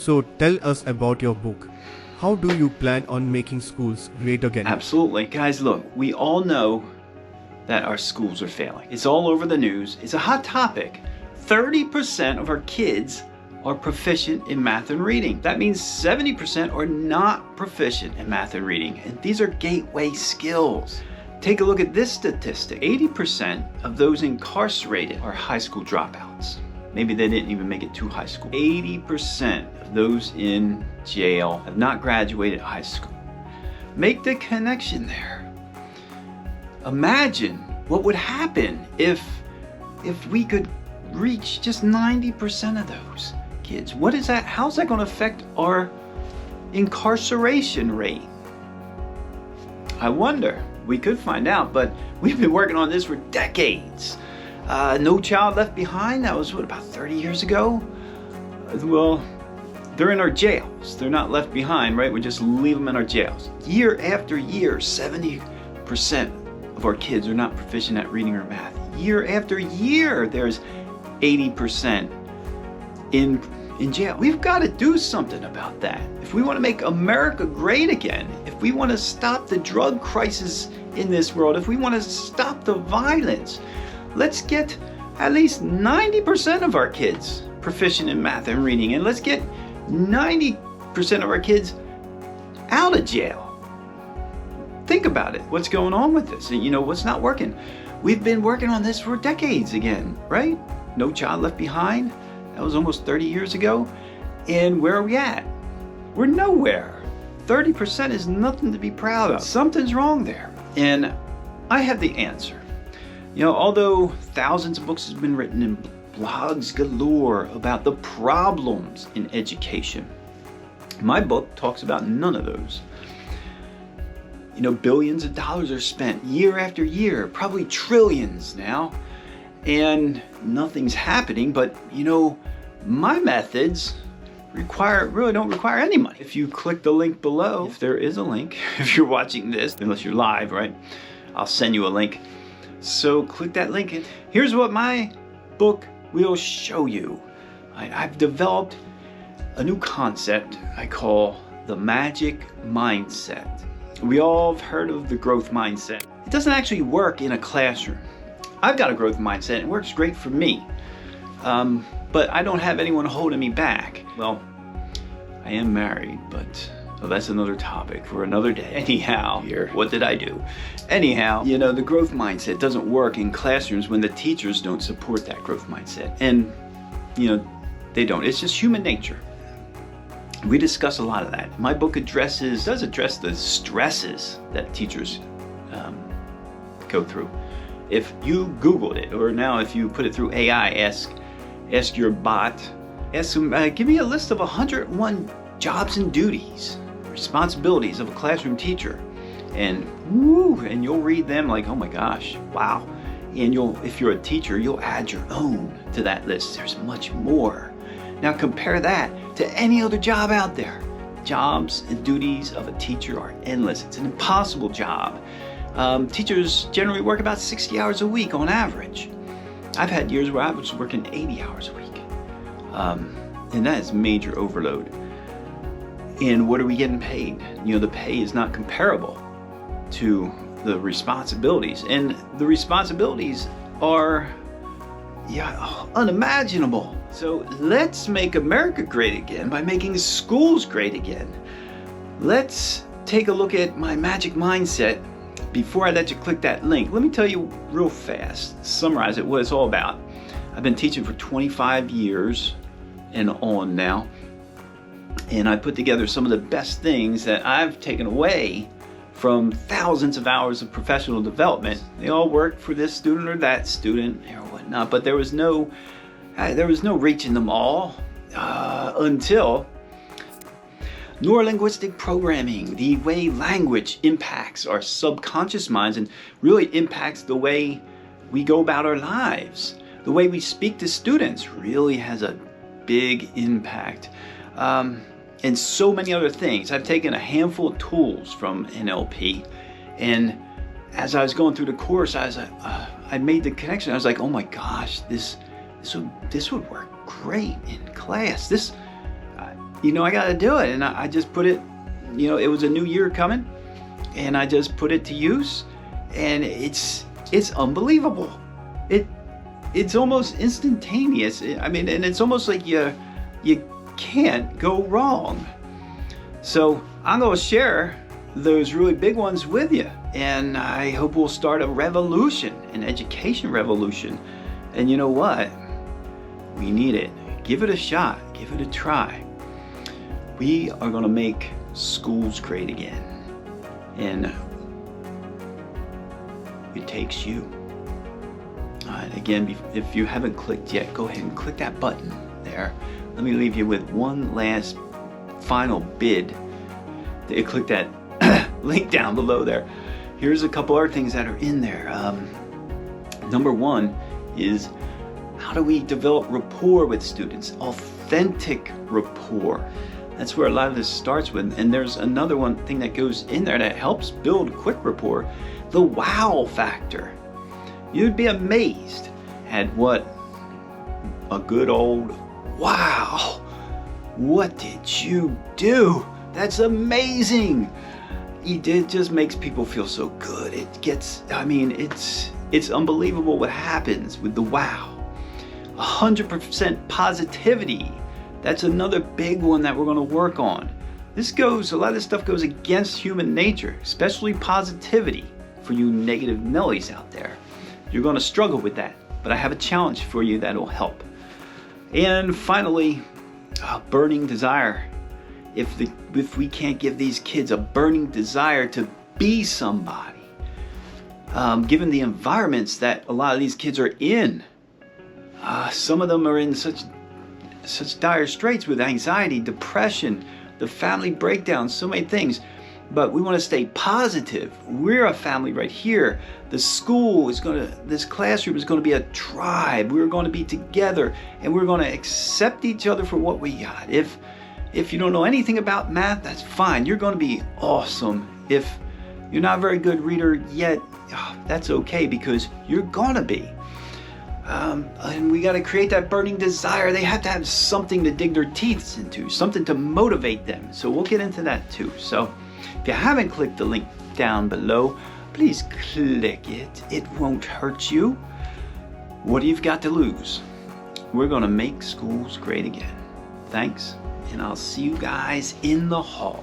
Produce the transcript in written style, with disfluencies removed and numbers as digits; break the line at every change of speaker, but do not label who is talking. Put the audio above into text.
So tell us about your book. How do you plan on making schools great again?
Absolutely. Guys, look, we all know that our schools are failing. It's all over the news. It's a hot topic. 30% of our kids are proficient in math and reading. That means 70% are not proficient in math and reading. And these are gateway skills. Take a look at this statistic. 80% of those incarcerated are high school dropouts. Maybe they didn't even make it to high school. 80% of those in jail have not graduated high school. Make the connection there. Imagine what would happen if we could reach just 90% of those kids. What is that? How's that going to affect our incarceration rate? I wonder. We could find out, but we've been working on this for decades. No Child Left Behind, that was what, about 30 years ago? Well, they're in our jails. They're not left behind, right? We just leave them in our jails. Year after year, 70% of our kids are not proficient at reading or math. Year after year, there's 80% in jail. We've got to do something about that. If we want to make America great again, if we want to stop the drug crisis in this world, if we want to stop the violence, let's get at least 90% of our kids proficient in math and reading, and let's get 90% of our kids out of jail. Think about it. What's going on with this? You know, what's not working? We've been working on this for decades again, right? No Child Left Behind. That was almost 30 years ago. And where are we at? We're nowhere. 30% is nothing to be proud of. Something's wrong there. And I have the answer. You know, although thousands of books have been written and blogs galore about the problems in education, my book talks about none of those. You know, billions of dollars are spent year after year, probably trillions now, and nothing's happening. But you know, my methods really don't require any money. If you click the link below, if there is a link, if you're watching this, unless you're live, right? I'll send you a link. So click that link and here's what my book will show you. I've developed a new concept I call the magic mindset. We all have heard of the growth mindset. It doesn't actually work in a classroom. I've got a growth mindset. It works great for me. But I don't have anyone holding me back. Well, I am married, but that's another topic for another day. Anyhow, what did I do? Anyhow, you know, the growth mindset doesn't work in classrooms when the teachers don't support that growth mindset. And, you know, they don't. It's just human nature. We discuss a lot of that. My book does address the stresses that teachers go through. If you Googled it, or now if you put it through AI, ask your bot, ask them, give me a list of 101 jobs and duties, responsibilities of a classroom teacher, and you'll read them like, oh my gosh, wow. And if you're a teacher, you'll add your own to that list. There's much more. Now compare that to any other job out there. Jobs and duties of a teacher are endless. It's an impossible job. Teachers generally work about 60 hours a week on average. I've had years where I was working 80 hours a week. And that is major overload. And what are we getting paid? You know, the pay is not comparable to the responsibilities. And the responsibilities are unimaginable. So let's make America great again by making schools great again. Let's take a look at my magic mindset. Before I let you click that link, let me tell you real fast, summarize it, what it's all about. I've been teaching for 25 years and on now, and I put together some of the best things that I've taken away from thousands of hours of professional development. They all work for this student or that student or whatnot, but there was no reaching them all until neurolinguistic programming, the way language impacts our subconscious minds and really impacts the way we go about our lives. The way we speak to students really has a big impact. And so many other things. I've taken a handful of tools from NLP, and as I was going through the course, I made the connection. I was like, oh my gosh, this would work great in class. I got to do it. And I just put it, it was a new year coming, and I just put it to use, and it's unbelievable. It's almost instantaneous. I mean, and it's almost like you can't go wrong. So I'm going to share those really big ones with you, and I hope we'll start a revolution, an education revolution. And you know what? We need it. Give it a shot. Give it a try. We are going to make schools great again. And it takes you. Again, if you haven't clicked yet, go ahead and click that button there. Let me leave you with one last final bid. Click that link down below there. Here's a couple other things that are in there. Number one is, how do we develop rapport with students? Authentic rapport. That's where a lot of this starts with. And there's another one thing that goes in there that helps build quick rapport: the wow factor. You'd be amazed at what a good old wow. What did you do? That's amazing. It just makes people feel so good. It's unbelievable what happens with the wow. 100% positivity. That's another big one that we're going to work on. A lot of this stuff goes against human nature, especially positivity. For you negative Nellies out there, you're going to struggle with that, but I have a challenge for you that will help. And finally, a burning desire. If we can't give these kids a burning desire to be somebody, given the environments that a lot of these kids are in, some of them are in such dire straits with anxiety, depression, the family breakdown, so many things. But we want to stay positive. We're a family right here. The school this classroom is going to be a tribe. We're going to be together, and we're going to accept each other for what we got. If you don't know anything about math, that's fine. You're going to be awesome. If you're not a very good reader yet, that's okay, because you're going to be. And we got to create that burning desire. They have to have something to dig their teeth into, something to motivate them. So we'll get into that too. So if you haven't clicked the link down below, please click it. It won't hurt you. What do you've got to lose? We're going to make schools great again. Thanks, and I'll see you guys in the hall.